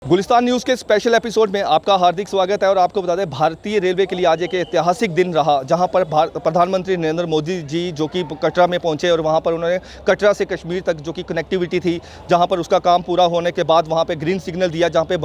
Gulistan news के special episode में आपका हार्दिक स्वागत है। और आपको बता दें, भारतीय रेलवे के लिए आज एक ऐतिहासिक दिन रहा, जहां पर प्रधानमंत्री नरेंद्र मोदी जी जो कि कटरा में पहुंचे और वहां पर उन्होंने कटरा से कश्मीर तक जो कि कनेक्टिविटी थी, जहां पर उसका काम पूरा होने के बाद वहां पे ग्रीन सिग्नल दिया, जहां पे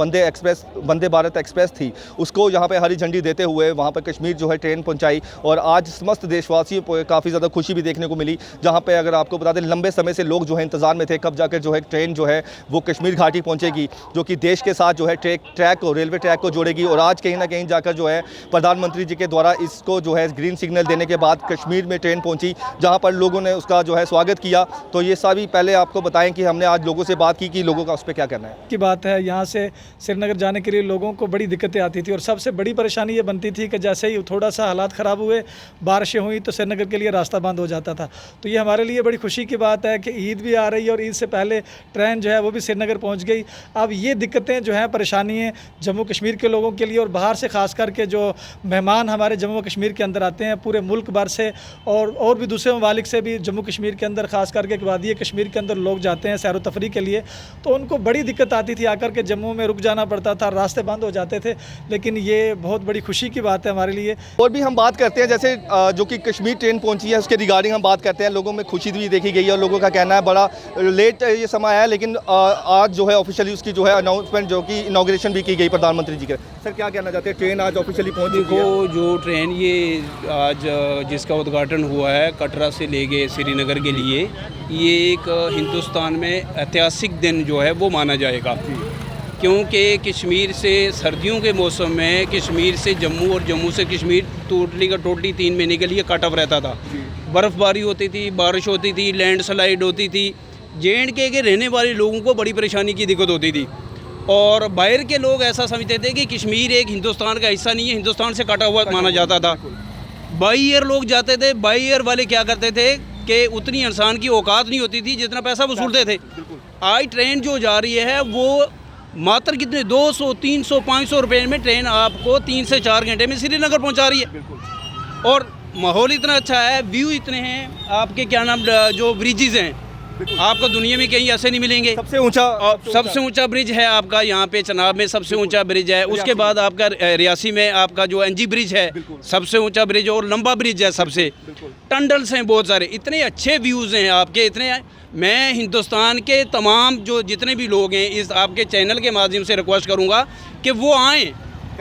वंदे भारत एक्सप्रेस थी उसको यहाँ पे हरी झंडी देते हुए वहाँ पर कश्मीर जो है ट्रेन पहुँचाई। और आज समस्त देशवासियों को काफ़ी ज़्यादा खुशी भी देखने को मिली, जहाँ पर अगर आपको बता दें लंबे समय से लोग जो है इंतज़ार में थे कब जाकर जो है ट्रेन जो है वो कश्मीर घाटी पहुँचेगी, जो कि देश के साथ जो है रेलवे ट्रैक को जोड़ेगी। और आज कहीं ना कहीं जाकर जो है प्रधानमंत्री जी के द्वारा इसको जो है ग्रीन सिग्नल देने के बाद कश्मीर में ट्रेन पहुंची, जहां पर लोगों ने उसका जो है स्वागत किया। तो ये सभी पहले आपको बताएं कि हमने आज लोगों से बात की लोगों का उस पर क्या कहना है। की बात है, यहाँ से श्रीनगर जाने के लिए लोगों को बड़ी दिक्कतें आती थी और सबसे बड़ी परेशानी ये बनती थी कि जैसे ही थोड़ा सा हालात ख़राब हुए, बारिशें हुई तो श्रीनगर के लिए रास्ता बंद हो जाता था। तो ये हमारे लिए बड़ी खुशी की बात है कि ईद भी आ रही है और ईद से पहले ट्रेन जो है वो भी श्रीनगर पहुँच गई। अब ये दिक्कतें जो हैं, परेशानी है जम्मू कश्मीर के लोगों के लिए और बाहर से ख़ास करके जो मेहमान हमारे जम्मू कश्मीर के अंदर आते हैं पूरे मुल्क भर से और भी दूसरे ममालिक से भी जम्मू कश्मीर के अंदर ख़ास करके वादी कश्मीर के अंदर लोग जाते हैं सैर व तफरी के लिए, तो उनको बड़ी दिक्कत आती थी, आकर के जम्मू में रुक जाना पड़ता था, रास्ते बंद हो जाते थे। लेकिन ये बहुत बड़ी खुशी की बात है हमारे लिए। और भी हम बात करते हैं, जैसे जो कि कश्मीर ट्रेन पहुंची है उसके रिगार्डिंग हम बात करते हैं। लोगों में खुशी भी देखी गई है और लोगों का कहना है बड़ा लेट ये समय है, लेकिन आज जो है ऑफिशियली उसकी जो है अनाउंसमेंट जो कि इनॉग्रेशन भी की गई प्रधानमंत्री जी के। सर क्या कहना चाहते हैं, ट्रेन आज ऑफिशियली पहुंच चुकी है? देखो, जो ट्रेन ये आज जिसका उद्घाटन हुआ है कटरा से ले गए श्रीनगर के लिए, ये एक हिंदुस्तान में ऐतिहासिक दिन जो है वो माना जाएगा, क्योंकि कश्मीर से सर्दियों के मौसम में कश्मीर से जम्मू और जम्मू से कश्मीर टोटली का टोटली 3 महीने के लिए कट ऑफ रहता था। बर्फ़बारी होती थी, बारिश होती थी, लैंडस्लाइड होती थी। J&K के रहने वाले लोगों को बड़ी परेशानी की दिक्कत होती थी और बाहर के लोग ऐसा समझते थे कि कश्मीर एक हिंदुस्तान का हिस्सा नहीं है, हिंदुस्तान से कटा हुआ माना जाता था। बाई एयर लोग जाते थे, बाई एयर वाले क्या करते थे कि उतनी इंसान की औकात नहीं होती थी जितना पैसा वसूलते थे। आज ट्रेन जो जा रही है वो मात्र कितने 200, 300, 500 रुपये में ट्रेन आपको 3 से 4 घंटे में श्रीनगर पहुंचा रही है। और माहौल इतना अच्छा है, व्यू इतने हैं, आपके क्या नाम जो ब्रिजेज़ हैं आपको दुनिया में कहीं ऐसे नहीं मिलेंगे। सबसे ऊंचा ब्रिज है आपका यहाँ पे चनाब में, सबसे ऊंचा ब्रिज है। उसके बाद आपका रियासी में आपका जो NG ब्रिज है सबसे ऊंचा ब्रिज और लंबा ब्रिज है सबसे। टंडल्स हैं बहुत सारे, इतने अच्छे व्यूज़ हैं आपके, इतने। मैं हिंदुस्तान के तमाम जो जितने भी लोग हैं इस आपके चैनल के माध्यम से रिक्वेस्ट करूँगा कि वो आएँ,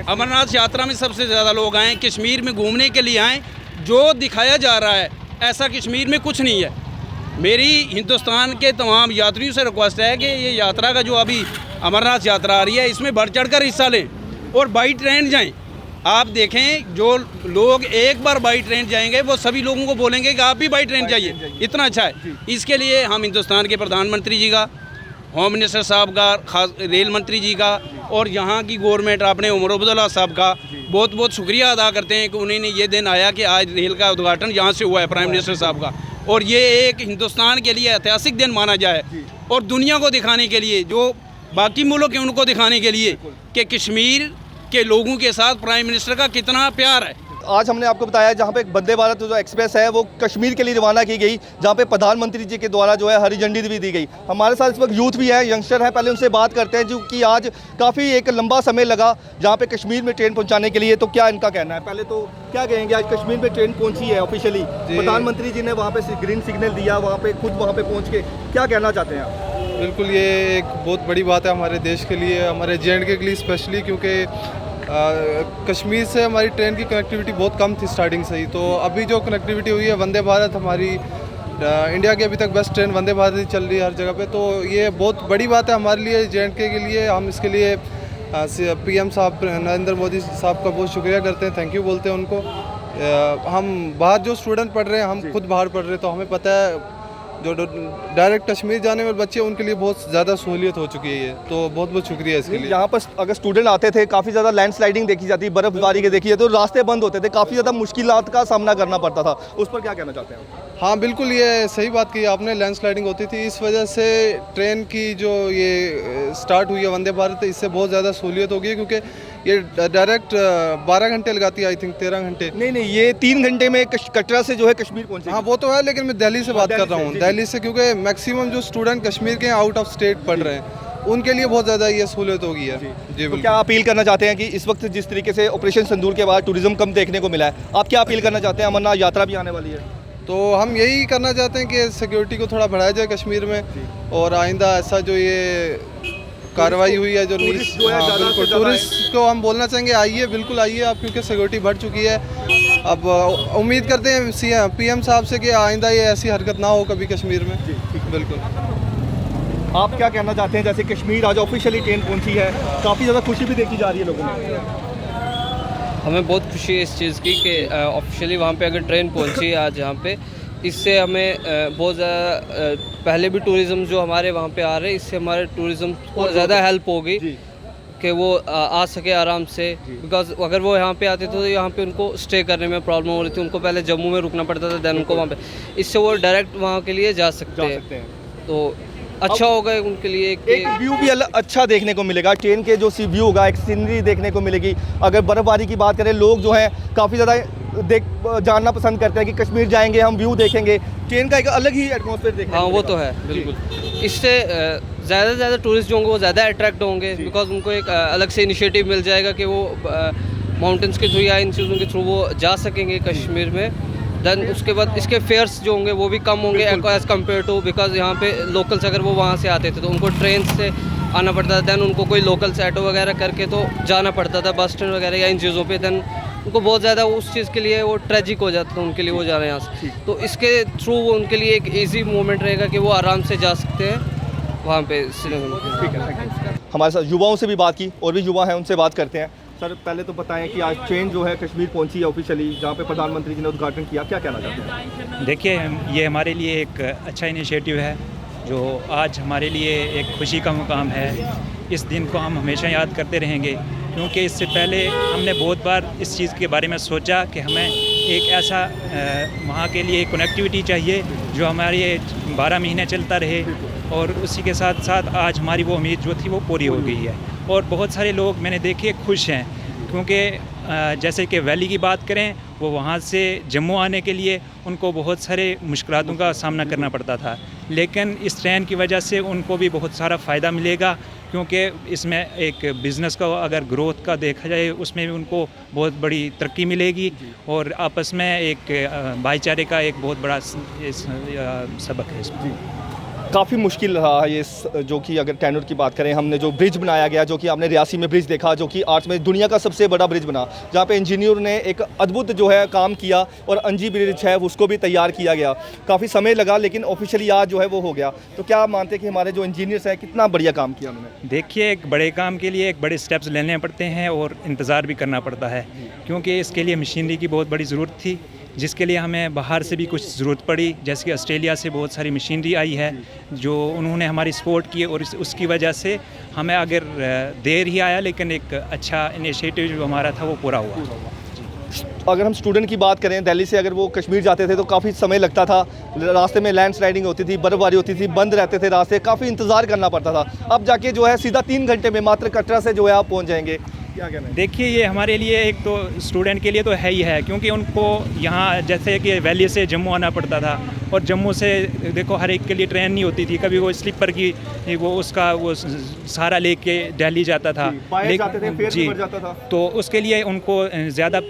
अमरनाथ यात्रा में सबसे ज़्यादा लोग आएँ, कश्मीर में घूमने के लिए आएँ। जो दिखाया जा रहा है ऐसा कश्मीर में कुछ नहीं है। मेरी हिंदुस्तान के तमाम यात्रियों से रिक्वेस्ट है कि ये यात्रा का जो अभी अमरनाथ यात्रा आ रही है इसमें बढ़ चढ़ कर हिस्सा लें और बाई ट्रेन जाएं। आप देखें, जो लोग एक बार बाई ट्रेन जाएंगे वो सभी लोगों को बोलेंगे कि आप भी बाई ट्रेन जाइए, इतना अच्छा है। इसके लिए हम हिंदुस्तान के प्रधानमंत्री जी का, होम मिनिस्टर साहब का, खास रेल मंत्री जी का और यहाँ की गवर्नमेंट अपने उमर अब्दुल्ला साहब का बहुत बहुत शुक्रिया अदा करते हैं कि उन्होंने ये दिन आया कि आज रेल का उद्घाटन यहाँ से हुआ है प्राइम मिनिस्टर साहब का। और ये एक हिंदुस्तान के लिए ऐतिहासिक दिन माना जाए और दुनिया को दिखाने के लिए, जो बाकी मुल्क हैं उनको दिखाने के लिए कि कश्मीर के लोगों के साथ प्राइम मिनिस्टर का कितना प्यार है। आज हमने आपको बताया जहाँ पे वंदे भारत जो एक्सप्रेस है वो कश्मीर के लिए रवाना की गई, जहाँ पे प्रधानमंत्री जी के द्वारा जो है हरी झंडी भी दी गई। हमारे साथ इस वक्त यूथ भी है, यंगस्टर है, पहले उनसे बात करते हैं जो कि आज काफ़ी एक लंबा समय लगा जहाँ पे कश्मीर में ट्रेन पहुँचाने के लिए। तो क्या इनका कहना है, पहले तो क्या कहेंगे, आज कश्मीर में ट्रेन पहुँची है ऑफिशियली, प्रधानमंत्री जी ने वहाँ पे ग्रीन सिग्नल दिया, वहाँ पे खुद वहाँ पे पहुँच के क्या कहना चाहते हैं आप? बिल्कुल, ये एक बहुत बड़ी बात है हमारे देश के लिए, हमारे J&K के लिए स्पेशली, क्योंकि कश्मीर से हमारी ट्रेन की कनेक्टिविटी बहुत कम थी स्टार्टिंग से ही। तो अभी जो कनेक्टिविटी हुई है वंदे भारत, हमारी इंडिया की अभी तक बेस्ट ट्रेन वंदे भारत ही चल रही है हर जगह पे। तो ये बहुत बड़ी बात है हमारे लिए, J&K के लिए। हम इसके लिए PM साहब नरेंद्र मोदी साहब का बहुत शुक्रिया करते हैं, थैंक यू बोलते हैं उनको। हम बाहर जो स्टूडेंट पढ़ रहे हैं, हम खुद बाहर पढ़ रहे हैं, तो हमें पता है जो डायरेक्ट कश्मीर जाने वाले बच्चे उनके लिए बहुत ज़्यादा सहूलियत हो चुकी है ये, तो बहुत बहुत शुक्रिया इसके लिए। यहाँ पर अगर स्टूडेंट आते थे काफ़ी ज़्यादा लैंडस्लाइडिंग देखी जाती, बर्फबारी के देखी जाती, तो रास्ते बंद होते थे, काफ़ी ज़्यादा मुश्किलात का सामना करना पड़ता था, उस पर क्या कहना चाहते हैं? हाँ बिल्कुल, ये सही बात की आपने, लैंडस्लाइडिंग होती थी, इस वजह से ट्रेन की जो ये स्टार्ट हुई है वंदे भारत, इससे बहुत ज़्यादा सहूलियत हो गई है, क्योंकि ये डायरेक्ट 12 घंटे लगाती है, आई थिंक 13 घंटे। नहीं, ये 3 घंटे में कटरा से जो है कश्मीर पहुँचे। हाँ वो तो है, लेकिन मैं दिल्ली से बात कर रहा हूँ, दिल्ली से, क्योंकि मैक्सिमम जो स्टूडेंट कश्मीर के आउट ऑफ स्टेट पढ़ रहे हैं, उनके लिए बहुत ज़्यादा ये सहूलियत होगी है। जी तो बिल्कुल। क्या अपील करना चाहते हैं कि इस वक्त जिस तरीके से ऑपरेशन सिंदूर के बाद टूरिज्म कम देखने को मिला है, आप क्या अपील करना चाहते हैं? अमरनाथ यात्रा भी आने वाली है, तो हम यही करना चाहते हैं कि सिक्योरिटी को थोड़ा बढ़ाया जाए कश्मीर में, और आइंदा ऐसा जो ये कार्रवाई हुई है जो टूरिस्ट जो है हाँ, ज़्यादा से बिल्कुल ज़्यादा टूरिस्ट को हम बोलना चाहेंगे आइए, बिल्कुल आइए आप, क्योंकि सिक्योरिटी बढ़ चुकी है। अब उम्मीद करते हैं PM साहब से कि आइंदा ये ऐसी हरकत ना हो कभी कश्मीर में। बिल्कुल। आप क्या कहना चाहते हैं? जैसे कश्मीर आज ऑफिशियली ट्रेन पहुंची है, काफ़ी ज़्यादा खुशी भी देखी जा रही है लोगों में। हमें बहुत खुशी है इस चीज़ की कि ऑफिशियली वहाँ पे अगर ट्रेन पहुँची है आज यहाँ पे, इससे हमें बहुत ज़्यादा पहले भी टूरिज़्म जो हमारे वहाँ पे आ रहे हैं, इससे हमारे टूरिज़्म को ज़्यादा हेल्प होगी कि वो आ सके आराम से। बिकॉज अगर वो यहाँ पे आते तो यहाँ पे उनको स्टे करने में प्रॉब्लम हो रही थी, उनको पहले जम्मू में रुकना पड़ता था, देन उनको वहाँ पे, इससे वो डायरेक्ट वहाँ के लिए जा सकते हैं। तो अच्छा होगा उनके लिए एक व्यू भी अच्छा देखने को मिलेगा, ट्रेन के जो सी व्यू होगा, एक सीनरी देखने को मिलेगी। अगर बर्फ़बारी की बात करें, लोग जो हैं काफ़ी ज़्यादा जानना पसंद करते हैं कि कश्मीर जाएंगे हम व्यू देखेंगे, ट्रेन का एक अलग ही एटमॉस्फेयर देखने हाँ को वो मिलेगा। तो है बिल्कुल। इससे ज़्यादा से ज़्यादा टूरिस्ट जो होंगे वो ज़्यादा अट्रैक्ट होंगे, बिकॉज उनको एक अलग से इनिशिएटिव मिल जाएगा कि वो माउंटेन्स के थ्रू या इन चीज़ों के थ्रू वो जा सकेंगे कश्मीर में। देन उसके बाद इसके फेयर्स जो होंगे वो भी कम होंगे एज़ कम्पेयर टू, बिकॉज यहाँ पे लोकल्स अगर वो वहाँ से आते थे तो उनको ट्रेन से आना पड़ता था, देन उनको कोई लोकल से ऑटो वगैरह करके तो जाना पड़ता था बस स्टैंड वगैरह या इन चीज़ों पे, देन उनको बहुत ज़्यादा उस चीज़ के लिए वो ट्रेजिक हो जाता था उनके लिए वो जाना यहाँ से। तो इसके थ्रू उनके लिए एक ईजी मोमेंट रहेगा कि वो आराम से जा सकते हैं वहाँ पे श्रीनगर। ठीक है, हमारे साथ युवाओं से भी बात की, और भी युवा हैं उनसे बात करते हैं। सर पहले तो बताएं कि आज ट्रेन जो है कश्मीर पहुंची है ऑफिशियली, जहां पे प्रधानमंत्री जी ने उद्घाटन किया, क्या कहना चाहते हैं? देखिए, ये हमारे लिए एक अच्छा इनिशिएटिव है जो आज हमारे लिए एक खुशी का मुकाम है। इस दिन को हम हमेशा याद करते रहेंगे, क्योंकि इससे पहले हमने बहुत बार इस चीज़ के बारे में सोचा कि हमें एक ऐसा वहाँ के लिए कनेक्टिविटी चाहिए जो हमारे 12 महीने चलता रहे, और उसी के साथ साथ आज हमारी वो उम्मीद जो थी वो पूरी हो गई है। और बहुत सारे लोग मैंने देखे खुश हैं, क्योंकि जैसे कि वैली की बात करें, वो वहाँ से जम्मू आने के लिए उनको बहुत सारे मुश्किलों का सामना करना पड़ता था, लेकिन इस ट्रेन की वजह से उनको भी बहुत सारा फ़ायदा मिलेगा, क्योंकि इसमें एक बिज़नेस का अगर ग्रोथ का देखा जाए उसमें भी उनको बहुत बड़ी तरक्की मिलेगी, और आपस में एक भाईचारे का एक बहुत बड़ा सबक है इसमें। काफ़ी मुश्किल रहा है ये, जो कि अगर टैनूर की बात करें, हमने जो ब्रिज बनाया गया, जो कि आपने रियासी में ब्रिज देखा, जो कि आर्ट्स में दुनिया का सबसे बड़ा ब्रिज बना, जहाँ पे इंजीनियर ने एक अद्भुत जो है काम किया, और अंजी ब्रिज है उसको भी तैयार किया गया। काफ़ी समय लगा, लेकिन ऑफिशियली आज जो है वो हो गया। तो क्या आप मानते हैं कि हमारे जो इंजीनियर्स हैं कितना बढ़िया काम किया उन्होंने? देखिए, एक बड़े काम के लिए एक बड़े स्टेप्स लेने पड़ते हैं और इंतज़ार भी करना पड़ता है, क्योंकि इसके लिए मशीनरी की बहुत बड़ी ज़रूरत थी, जिसके लिए हमें बाहर से भी कुछ ज़रूरत पड़ी। जैसे कि ऑस्ट्रेलिया से बहुत सारी मशीनरी आई है जो उन्होंने हमारी सपोर्ट की, और उसकी वजह से हमें अगर देर ही आया, लेकिन एक अच्छा इनिशिएटिव जो हमारा था वो पूरा हुआ। अगर हम स्टूडेंट की बात करें, दिल्ली से अगर वो कश्मीर जाते थे तो काफ़ी समय लगता था, रास्ते में लैंडस्लाइडिंग होती थी, बर्फ़बारी होती थी, बंद रहते थे रास्ते, काफ़ी इंतज़ार करना पड़ता था। अब जाके जो है सीधा 3 घंटे में मात्र कटरा से जो है आप पहुँच जाएंगे। क्या कहना है? देखिए, ये हमारे लिए एक तो स्टूडेंट के लिए तो है ही है, क्योंकि उनको यहाँ जैसे कि वैली से जम्मू आना पड़ता था, और जम्मू से देखो हर एक के लिए ट्रेन नहीं होती थी, कभी वो स्लीपर की वो उसका वो सहारा लेके दिल्ली जाता था, जाते थे, फेयर भी बढ़ जाता था। तो उसके लिए उनको ज़्यादा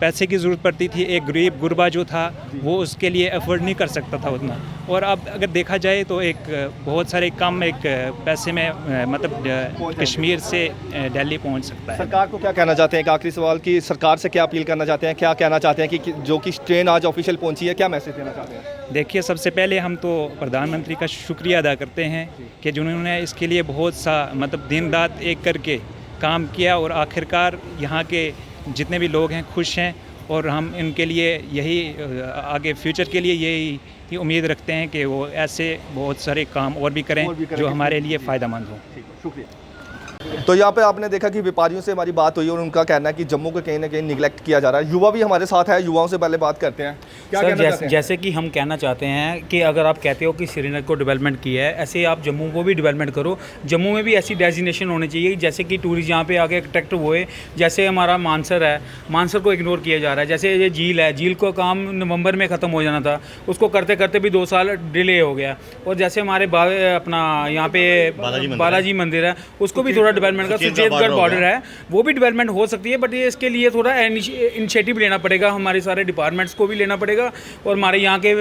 पैसे की ज़रूरत पड़ती थी। एक गरीब गुरबा जो था वो उसके लिए अफोर्ड नहीं कर सकता था उतना, और अब अगर देखा जाए तो एक बहुत सारे कम एक पैसे में मतलब कश्मीर से दिल्ली पहुँच सकता है। सरकार को क्या कहना चाहते हैं? एक आखिरी सवाल कि सरकार से क्या अपील करना चाहते हैं, क्या कहना चाहते हैं कि जो कि ट्रेन आज ऑफिशियल पहुंची है, क्या मैसेज देना चाहते हैं? देखिए, सबसे पहले हम तो प्रधानमंत्री का शुक्रिया अदा करते हैं कि जिन्होंने इसके लिए बहुत सा मतलब दिन रात एक करके काम किया, और आखिरकार यहाँ के जितने भी लोग हैं खुश हैं, और हम इनके लिए यही आगे फ्यूचर के लिए यही उम्मीद रखते हैं कि वो ऐसे बहुत सारे काम और भी करें जो हमारे लिए फ़ायदेमंद हों। ठीक है, शुक्रिया। तो यहाँ पे आपने देखा कि व्यापारियों से हमारी बात हुई और उनका कहना है कि जम्मू को कहीं ना कहीं निगलेक्ट किया जा रहा है। युवा भी हमारे साथ है, युवाओं से पहले बात करते हैं। क्या कहना चाहते हैं? जैसे कि हम कहना चाहते हैं कि अगर आप कहते हो कि श्रीनगर को डेवलपमेंट किया है, ऐसे आप जम्मू को भी डेवलपमेंट करो। जम्मू में भी ऐसी डेजिग्नेशन होनी चाहिए जैसे कि टूरिस्ट यहाँ पे आके अट्रैक्ट हुए। जैसे हमारा मानसर है, मानसर को इग्नोर किया जा रहा है। जैसे ये झील है, झील का काम नवंबर में ख़त्म हो जाना था, उसको करते करते भी 2 साल डिले हो गया। और जैसे हमारे अपना यहाँ पे बालाजी मंदिर है, उसको भी थोड़ा डेवलपमेंट का, सुचेतगढ़ बॉर्डर है, वो भी डेवलपमेंट हो सकती है। बट ये इसके लिए थोड़ा इनिशिएटिव लेना पड़ेगा, हमारे सारे डिपार्टमेंट्स को भी लेना पड़ेगा। और हमारे यहाँ के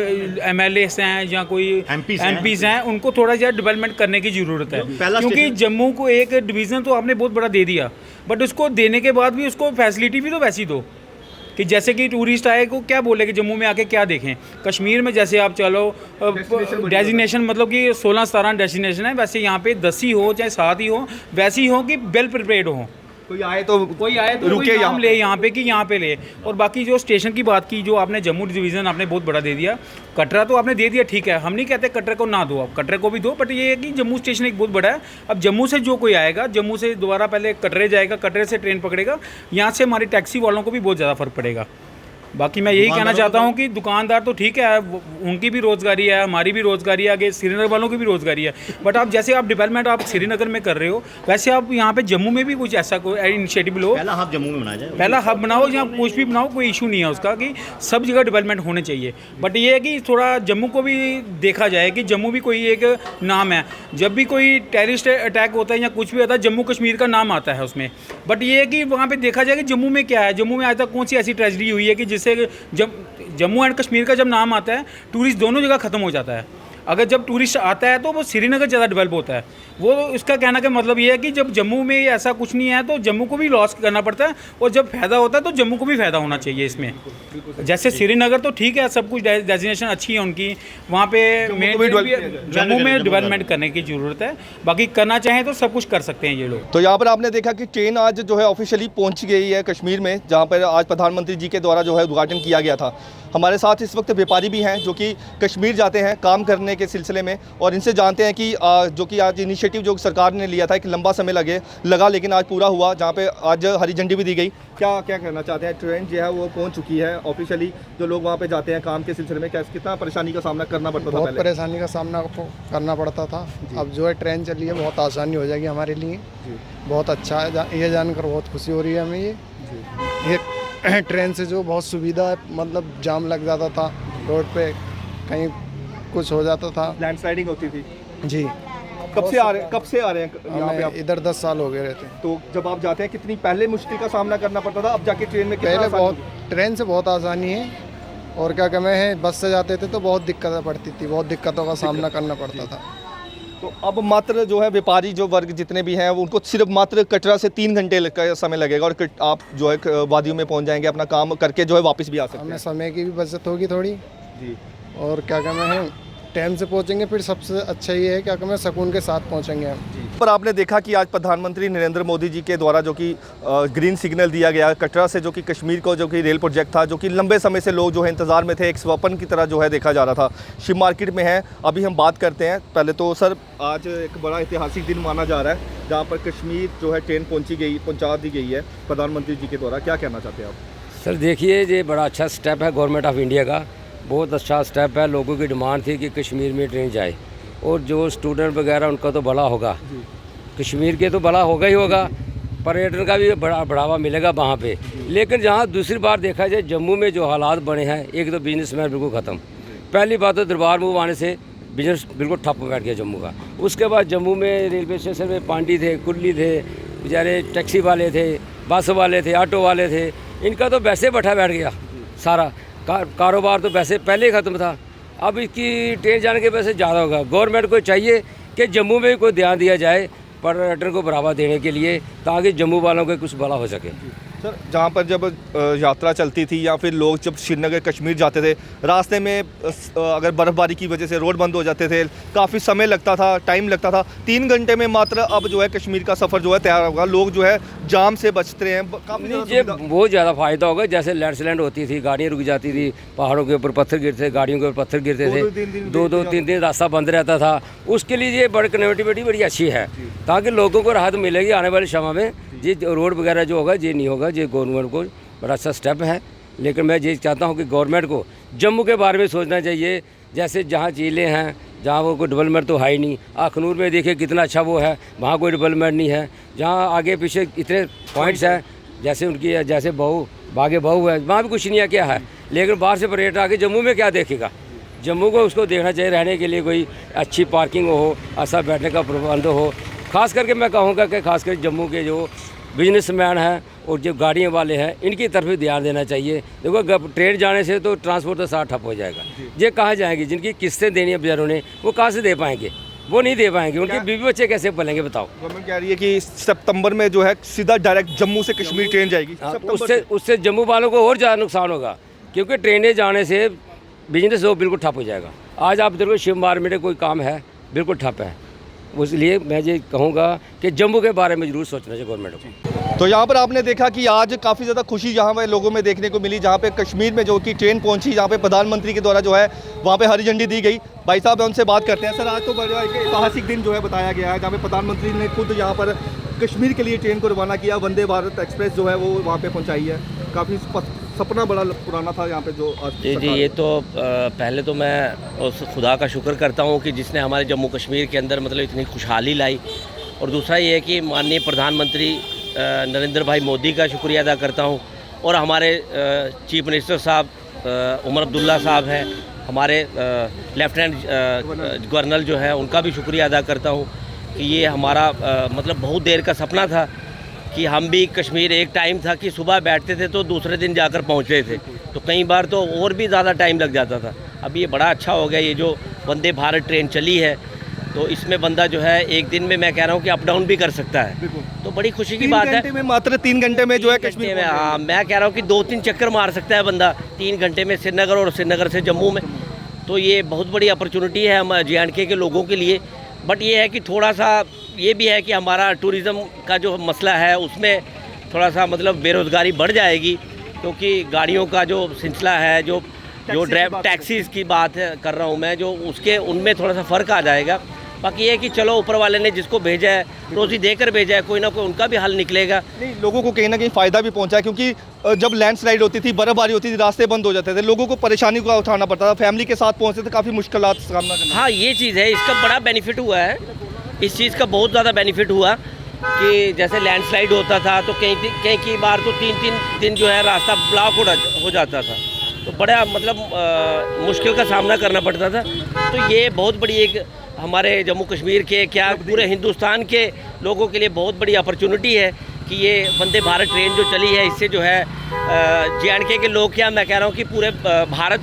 MLAs हैं या कोई MPs हैं, उनको थोड़ा सा डेवलपमेंट करने की ज़रूरत है। क्योंकि जम्मू को एक डिवीज़न तो आपने बहुत बड़ा दे दिया, बट उसको देने के बाद भी उसको फैसिलिटी भी तो वैसी दो कि जैसे कि टूरिस्ट आए को क्या बोले कि जम्मू में आके क्या देखें। कश्मीर में जैसे आप चलो डेजिग्नेशन मतलब कि 16-17 डेस्टिनेशन है, वैसे यहाँ पे 10 ही हो चाहे 7 ही हो, वैसी हो कि वेल प्रिपेयर्ड हो। कोई आए तो रुके यहाँ ले, यहाँ पे कि यहाँ पे ले। और बाकी जो स्टेशन की बात की, जो आपने जम्मू डिवीज़न आपने बहुत बड़ा दे दिया। कटरा तो आपने दे दिया, ठीक है, हम नहीं कहते कटरा को ना दो, आप कटरे को भी दो। बट ये है कि जम्मू स्टेशन एक बहुत बड़ा है। अब जम्मू से जो कोई आएगा, जम्मू से दोबारा पहले कटरे जाएगा, कटरे से ट्रेन पकड़ेगा, यहाँ से हमारी टैक्सी वालों को भी बहुत ज़्यादा फ़र्क पड़ेगा। बाकी मैं यही कहना चाहता हूँ कि दुकानदार तो ठीक है, उनकी भी रोज़गारी है, हमारी भी रोज़गारी है, आगे श्रीनगर वालों की भी रोज़गारी है। बट आप जैसे आप डेवलपमेंट आप श्रीनगर में कर रहे हो, वैसे आप यहाँ पे जम्मू में भी कुछ ऐसा कोई इनिशिएटिव लो। पहला हब जम्मू में बनाया जाए, पहला हब बनाओ, यहाँ कुछ भी बनाओ, कोई इशू नहीं है उसका कि सब जगह डेवलपमेंट होने चाहिए। बट ये है कि थोड़ा जम्मू को भी देखा जाए कि जम्मू भी कोई एक नाम है। जब भी कोई टेररिस्ट अटैक होता है या कुछ भी होता है, जम्मू कश्मीर का नाम आता है उसमें। बट ये है कि वहाँ पर देखा जाए कि जम्मू में क्या है, जम्मू में आज तक कौन सी ऐसी ट्रेजेडी हुई है कि जिससे जम्मू एंड कश्मीर का जब नाम आता है, टूरिस्ट दोनों जगह ख़त्म हो जाता है। अगर जब टूरिस्ट आता है तो वो श्रीनगर ज़्यादा डेवलप होता है। वो इसका कहना का मतलब ये है कि जब जम्मू में ऐसा कुछ नहीं है तो जम्मू को भी लॉस करना पड़ता है, और जब फ़ायदा होता है तो जम्मू को भी फ़ायदा होना चाहिए इसमें। जैसे श्रीनगर तो ठीक है, सब कुछ डेजिग्नेशन अच्छी है उनकी, वहाँ पे जम्मू में डेवलपमेंट करने की ज़रूरत है। बाकी करना चाहें तो सब कुछ कर सकते हैं ये लोग। तो यहाँ पर आपने देखा कि ट्रेन आज जो है ऑफिशियली पहुँच गई है कश्मीर में, जहाँ पर आज प्रधानमंत्री जी के द्वारा जो है उद्घाटन किया गया था। हमारे साथ इस वक्त व्यापारी भी हैं जो कि कश्मीर जाते हैं काम करने के सिलसिले में, और इनसे जानते हैं कि जो कि आज इनिशिएटिव जो सरकार ने लिया था, एक लंबा समय लगा लेकिन आज पूरा हुआ, जहाँ पे आज हरी झंडी भी दी गई। क्या कहना चाहते हैं? ट्रेन जो है वो पहुंच चुकी है ऑफिशियली, जो लोग वहाँ पे जाते हैं काम के सिलसिले में, कितना परेशानी का सामना करना पड़ता था? बहुत परेशानी का सामना करना पड़ता था। अब जो है ट्रेन चली है, बहुत आसानी हो जाएगी हमारे लिए। बहुत अच्छा है, ये जानकर बहुत खुशी हो रही है हमें। ये ट्रेन से जो बहुत सुविधा है, मतलब जाम लग जाता था रोड पे, कहीं कुछ हो जाता था, लैंडस्लाइडिंग होती थी जी। कब से आ रहे हैं यहाँ पे आप? इधर 10 साल हो गए रहते हैं। तो जब आप जाते हैं कितनी पहले मुश्किल का सामना करना पड़ता था, अब जाके ट्रेन में कितना? पहले बहुत, ट्रेन से बहुत आसानी है। और क्या कहते हैं, बस से जाते थे तो बहुत दिक्कतें पड़ती थी, बहुत दिक्कतों का सामना करना पड़ता था। तो अब मात्र जो है व्यापारी जो वर्ग जितने भी हैं, उनको सिर्फ मात्र कटरा से 3 घंटे का समय लगेगा और आप जो है वादियों में पहुंच जाएंगे, अपना काम करके जो है वापस भी आ सकते हैं। हमें समय की भी बचत होगी थोड़ी जी। और क्या कहना है, टाइम से पहुंचेंगे, फिर सबसे अच्छा ये है क्या कहना है, सुकून के साथ पहुंचेंगे हम। पर आपने देखा कि आज प्रधानमंत्री नरेंद्र मोदी जी के द्वारा जो कि ग्रीन सिग्नल दिया गया कटरा से, जो कि कश्मीर को जो कि रेल प्रोजेक्ट था, जो कि लंबे समय से लोग जो है इंतज़ार में थे, एक स्वप्न की तरह जो है देखा जा रहा था। शिव मार्केट में है, अभी हम बात करते हैं। पहले तो सर, आज एक बड़ा ऐतिहासिक दिन माना जा रहा है जहाँ पर कश्मीर जो है ट्रेन पहुँचा दी गई है प्रधानमंत्री जी के द्वारा। क्या कहना चाहते हैं आप? सर देखिए, ये बड़ा अच्छा स्टेप है गवर्नमेंट ऑफ इंडिया का, बहुत अच्छा स्टेप है। लोगों की डिमांड थी कि कश्मीर में ट्रेन जाए, और जो स्टूडेंट वगैरह उनका तो भला होगा, कश्मीर के तो भला होगा ही होगा, पर्यटन का भी बढ़ावा मिलेगा वहाँ पे। लेकिन जहाँ दूसरी बार देखा जाए, जम्मू में जो हालात बने हैं, एक तो बिजनेसमैन बिल्कुल ख़त्म। पहली बात तो दरबार मूव आने से बिजनेस बिल्कुल ठप बैठ गया जम्मू का। उसके बाद जम्मू में रेलवे स्टेशन में पांडी थे, कुल्ली थे, बेचारे टैक्सी वाले थे, बस वाले थे, ऑटो वाले थे, इनका तो वैसे बैठा बैठ गया सारा कारोबार, तो वैसे पहले ही ख़त्म था। अब इसकी ट्रेन जाने के वैसे ज़्यादा होगा। गवर्नमेंट को चाहिए कि जम्मू में भी कोई ध्यान दिया जाए पर्यटन को बढ़ावा देने के लिए, ताकि जम्मू वालों को कुछ भला हो सके। सर जहाँ पर जब यात्रा चलती थी या फिर लोग जब श्रीनगर कश्मीर जाते थे, रास्ते में अगर बर्फ़बारी की वजह से रोड बंद हो जाते थे, काफ़ी समय लगता था, टाइम लगता था। 3 घंटे में मात्र अब जो है कश्मीर का सफ़र जो है तैयार होगा। लोग जो है जाम से बचते हैं, काफ़ी ये बहुत ज़्यादा फ़ायदा होगा। जैसे लैंडस्लाइड होती थी, गाड़ियाँ रुक जाती थी, पहाड़ों के ऊपर पत्थर गिरते थे, गाड़ियों के ऊपर पत्थर गिरते थे, 2-3 दिन रास्ता बंद रहता था। उसके लिए ये बड़ी कनेक्टिविटी बड़ी अच्छी है, ताकि लोगों को राहत मिलेगी आने वाले समय में। ये रोड वगैरह जो होगा ये नहीं होगा, ये गवर्नमेंट को बड़ा अच्छा स्टेप है। लेकिन मैं ये चाहता हूँ कि गवर्नमेंट को जम्मू के बारे में सोचना चाहिए। जैसे जहाँ झीलें हैं, जहाँ वो कोई डेवलपमेंट तो है ही नहीं। अखनूर में देखिए कितना अच्छा वो है, वहाँ कोई डेवलपमेंट नहीं है। जहाँ आगे पीछे इतने पॉइंट्स हैं, जैसे उनकी जैसे बागे बहू है, वहाँ भी कुछ नहीं है क्या है। लेकिन बाहर से पर्यटक आके जम्मू में क्या देखेगा? जम्मू को उसको देखना चाहिए, रहने के लिए कोई अच्छी पार्किंग हो, अच्छा बैठने का प्रबंध हो। खास करके मैं कहूँगा कि खासकर जम्मू के जो बिजनेसमैन हैं और जो गाड़ियाँ वाले हैं, इनकी तरफ भी ध्यान देना चाहिए। देखो ट्रेन जाने से तो ट्रांसपोर्ट तो सारा ठप हो जाएगा। ये कहाँ जाएंगे? जिनकी किस्तें देनी है बेचारों ने, वो कहाँ से दे पाएंगे? वो नहीं दे पाएंगे। उनके बीवी बच्चे कैसे पलेंगे बताओ? गवर्नमेंट कह रही है कि सितंबर में जो है सीधा डायरेक्ट जम्मू से कश्मीर ट्रेन जाएगी। उससे जम्मू वालों को और ज़्यादा नुकसान होगा, क्योंकि ट्रेनें जाने से बिजनेस वो बिल्कुल ठप हो जाएगा। आज आप देखो शिव मार्केट में कोई काम है, बिल्कुल ठप है। इसलिए मैं ये कहूँगा कि जम्मू के बारे में ज़रूर सोचना चाहिए गवर्नमेंट को। तो यहाँ पर आपने देखा कि आज काफ़ी ज़्यादा खुशी यहाँ पे लोगों में देखने को मिली, जहाँ पे कश्मीर में जो कि ट्रेन पहुँची, जहाँ पे प्रधानमंत्री के द्वारा जो है वहाँ पे हरी झंडी दी गई। भाई साहब उनसे बात करते हैं। सर आज तो बड़ा एक ऐतिहासिक दिन जो है बताया गया है, जहाँ पे प्रधानमंत्री ने खुद यहाँ पर कश्मीर के लिए ट्रेन को रवाना किया। वंदे भारत एक्सप्रेस जो है वो वहाँ पे पहुँचाई है। काफ़ी सपना बड़ा पुराना था यहाँ पे जो जी ये तो पहले तो मैं उस खुदा का शुक्र करता हूँ कि जिसने हमारे जम्मू कश्मीर के अंदर मतलब इतनी खुशहाली लाई। और दूसरा ये है कि माननीय प्रधानमंत्री नरेंद्र भाई मोदी का शुक्रिया अदा करता हूँ। और हमारे चीफ मिनिस्टर साहब उमर अब्दुल्ला साहब हैं, हमारे लेफ्टिनेंट गवर्नर जो है उनका भी शुक्रिया अदा करता हूँ कि ये हमारा मतलब बहुत देर का सपना था कि हम भी कश्मीर, एक टाइम था कि सुबह बैठते थे तो दूसरे दिन जाकर पहुंचते थे, तो कई बार तो और भी ज़्यादा टाइम लग जाता था। अब ये बड़ा अच्छा हो गया, ये जो वंदे भारत ट्रेन चली है, तो इसमें बंदा जो है एक दिन में मैं कह रहा हूँ कि अप डाउन भी कर सकता है, तो बड़ी खुशी की बात है। मात्र 3 घंटे में जो है कश्मीर में, हाँ मैं कह रहा हूँ कि 2-3 चक्कर मार सकता है बंदा 3 घंटे में श्रीनगर और श्रीनगर से जम्मू में। तो ये बहुत बड़ी अपॉर्चुनिटी है हम JNK के लोगों के लिए। बट ये है कि थोड़ा सा ये भी है कि हमारा टूरिज़्म का जो मसला है उसमें थोड़ा सा मतलब बेरोज़गारी बढ़ जाएगी, क्योंकि गाड़ियों का जो सिलसिला है, जो टैक्सीज़ की बात कर रहा हूँ मैं, जो उसके उनमें थोड़ा सा फ़र्क आ जाएगा। बाकी ये है कि चलो ऊपर वाले ने जिसको भेजा है रोज़ी देकर भेजा है, कोई ना कोई उनका भी हल निकलेगा। नहीं, लोगों को कहीं ना कहीं फ़ायदा भी पहुंचा है, क्योंकि जब लैंडस्लाइड होती थी, बर्फबारी होती थी, रास्ते बंद हो जाते थे, लोगों को परेशानी का उठाना पड़ता था। फैमिली के साथ पहुंचते थे, काफ़ी मुश्किलात का सामना करना। हाँ ये चीज़ है, इसका बड़ा बेनिफिट हुआ है, इस चीज़ का बहुत ज़्यादा बेनिफिट हुआ कि जैसे लैंडस्लाइड होता था तो कई की बार तो 3-3 दिन जो है रास्ता ब्लॉक हो जाता था, तो बड़ा मतलब मुश्किल का सामना करना पड़ता था। तो ये बहुत बड़ी एक हमारे जम्मू कश्मीर के क्या पूरे हिंदुस्तान के लोगों के लिए बहुत बड़ी अपॉर्चुनिटी है कि ये वंदे भारत ट्रेन जो चली है, इससे जो है JNK के लोग, क्या मैं कह रहा हूँ कि पूरे भारत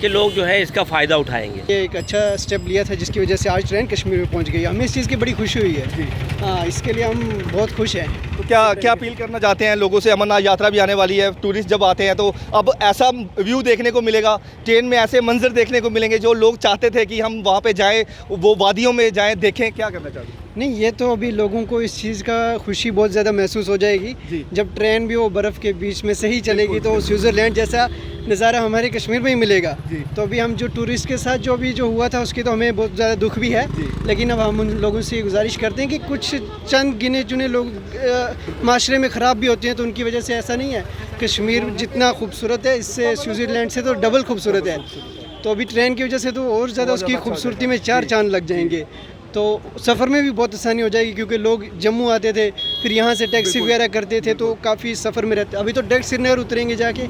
के लोग जो है इसका फ़ायदा उठाएंगे। ये एक अच्छा स्टेप लिया था जिसकी वजह से आज ट्रेन कश्मीर में पहुँच गई। हमें इस चीज़ की बड़ी खुशी हुई है। हाँ, इसके लिए हम बहुत खुश हैं। तो क्या अपील करना चाहते हैं लोगों से? अमरनाथ यात्रा भी आने वाली है, टूरिस्ट जब आते हैं तो अब ऐसा व्यू देखने को मिलेगा, ट्रेन में ऐसे मंजर देखने को मिलेंगे जो लोग चाहते थे कि हम वहाँ पे जाएं, वो वादियों में जाएं, देखें। क्या करना चाहते हैं? नहीं, ये तो अभी लोगों को इस चीज़ का खुशी बहुत ज़्यादा महसूस हो जाएगी जब ट्रेन भी वो बर्फ़ के बीच में से ही चलेगी, तो स्विट्ज़रलैंड जैसा नज़ारा हमारे कश्मीर में ही मिलेगा। तो अभी हम जो टूरिस्ट के साथ जो हुआ था उसकी तो हमें बहुत ज़्यादा दुख भी है, लेकिन अब हम उन लोगों से गुजारिश करते हैं कि कुछ चंद गिने चुने लोग माशरे में ख़राब भी होते हैं, तो उनकी वजह से ऐसा नहीं है। कश्मीर जितना खूबसूरत है, इससे स्विट्ज़रलैंड से तो डबल खूबसूरत है। तो अभी ट्रेन की वजह से तो और ज़्यादा उसकी खूबसूरती में 4 चांद लग जाएंगे। तो सफ़र में भी बहुत आसानी हो जाएगी, क्योंकि लोग जम्मू आते थे, फिर यहाँ से टैक्सी वगैरह करते थे, तो काफ़ी सफ़र में रहते। अभी तो डायरेक्ट श्रीनगर उतरेंगे जाके,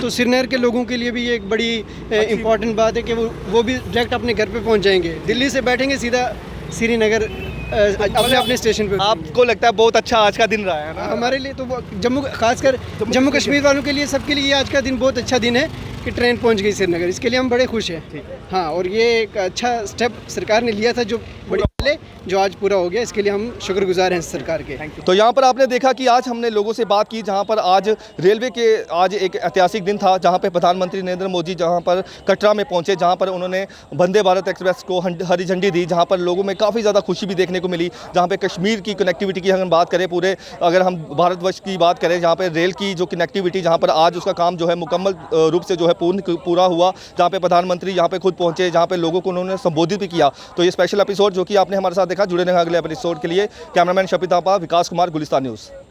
तो श्रीनगर के लोगों के लिए भी ये एक बड़ी इम्पॉर्टेंट बात है कि वो भी डायरेक्ट अपने घर पे पहुँच जाएंगे। दिल्ली से बैठेंगे सीधा श्रीनगर अपने स्टेशन पे। आपको लगता है बहुत अच्छा आज का दिन रहा है ना? हमारे लिए तो खासकर जम्मू कश्मीर वालों के लिए, सबके लिए आज का दिन बहुत अच्छा दिन है कि ट्रेन पहुंच गई श्रीनगर। इसके लिए हम बड़े खुश हैं। हाँ, और ये एक अच्छा स्टेप सरकार ने लिया था जो बड़ी पहले जो आज पूरा हो गया, इसके लिए हम शुक्रगुजार हैं सरकार के। तो यहाँ पर आपने देखा कि आज हमने लोगों से बात की, जहाँ पर आज रेलवे के आज एक ऐतिहासिक दिन था, जहाँ पे प्रधानमंत्री नरेंद्र मोदी जहाँ पर कटरा में पहुँचे, जहाँ पर उन्होंने वंदे भारत एक्सप्रेस को हरी झंडी दी, जहाँ पर लोगों में काफ़ी ज़्यादा खुशी भी देखने को मिली। जहाँ पे कश्मीर की कनेक्टिविटी की हम बात करें, पूरे अगर हम भारतवर्ष की बात करें, जहाँ पे रेल की जो कनेक्टिविटी, जहाँ पर आज उसका काम जो है मुकम्मल रूप से जो है पूरा हुआ, जहाँ पे प्रधानमंत्री यहाँ पे खुद पहुँचे, जहाँ पे लोगों को उन्होंने संबोधित भी किया। तो ये स्पेशल एपिसोड जो कि आपने हमारे साथ देखा, जुड़े रहेंगे अगले एपिसोड के लिए। कैमरामैन शफी तापा, विकास कुमार, गुलिस्तान न्यूज़।